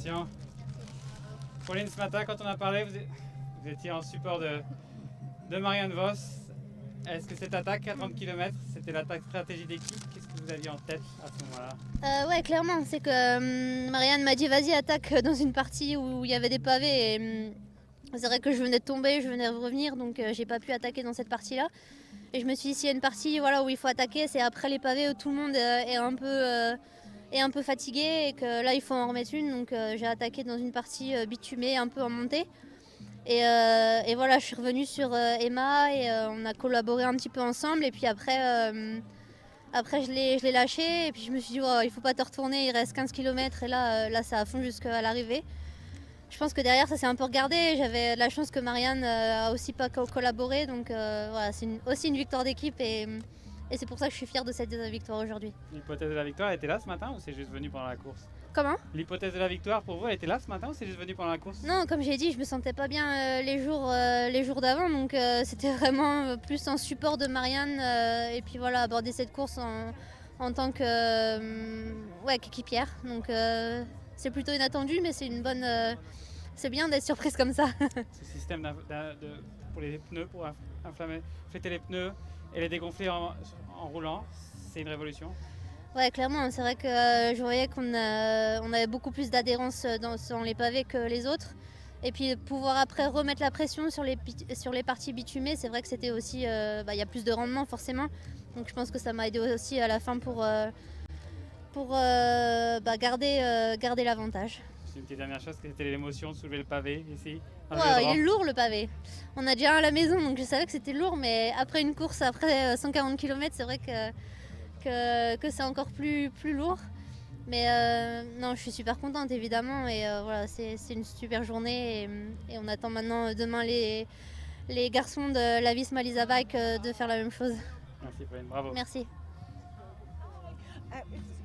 Félicitations. Pauline, ce matin, quand on a parlé, vous étiez en support de Marianne Vos. Est-ce que cette attaque à 30 km, c'était l'attaque stratégie d'équipe? Qu'est-ce que vous aviez en tête à ce moment-là? Ouais, clairement, c'est que Marianne m'a dit vas-y attaque dans une partie où il y avait des pavés et c'est vrai que je venais de tomber, je venais de revenir donc j'ai pas pu attaquer dans cette partie-là. Et je me suis dit s'il y a une partie voilà, où il faut attaquer, c'est après les pavés où tout le monde est un peu fatigué et que là il faut en remettre une. Donc j'ai attaqué dans une partie bitumée un peu en montée. Et voilà, je suis revenue sur Emma et on a collaboré un petit peu ensemble. Et puis après je l'ai lâché. Et puis je me suis dit, oh, il faut pas te retourner, il reste 15 km. Et là ça a fond jusqu'à l'arrivée. Je pense que derrière ça s'est un peu regardé. J'avais de la chance que Marianne a aussi pas collaboré. Donc voilà, c'est aussi une victoire d'équipe. Et c'est pour ça que je suis fière de cette victoire aujourd'hui. L'hypothèse de la victoire était là ce matin ou c'est juste venu pendant la course? Comment? L'hypothèse de la victoire pour vous, elle était là ce matin ou c'est juste venu pendant la course? Non, comme j'ai dit, je me sentais pas bien les jours d'avant, donc c'était vraiment plus un support de Marianne et puis voilà, aborder cette course en tant qu'équipière. Donc c'est plutôt inattendu, mais c'est une bonne, c'est bien d'être surprise comme ça. Ce système pour les pneus, pour fléter les pneus et les dégonfler en roulant, c'est une révolution. Ouais, clairement, c'est vrai que je voyais qu'on avait beaucoup plus d'adhérence dans les pavés que les autres. Et puis pouvoir après remettre la pression sur les parties bitumées, c'est vrai que c'était aussi, y a plus de rendement forcément. Donc je pense que ça m'a aidé aussi à la fin pour garder l'avantage. C'est une petite dernière chose, c'était l'émotion de soulever le pavé ici. Ouais, il est lourd le pavé. On a déjà un à la maison, donc je savais que c'était lourd, mais après une course, après 140 km, c'est vrai que c'est encore plus lourd. Mais non, je suis super contente évidemment et voilà, c'est une super journée et on attend maintenant demain les garçons de la Visma Lease Bike de faire la même chose. Merci Pauline, bravo. Merci.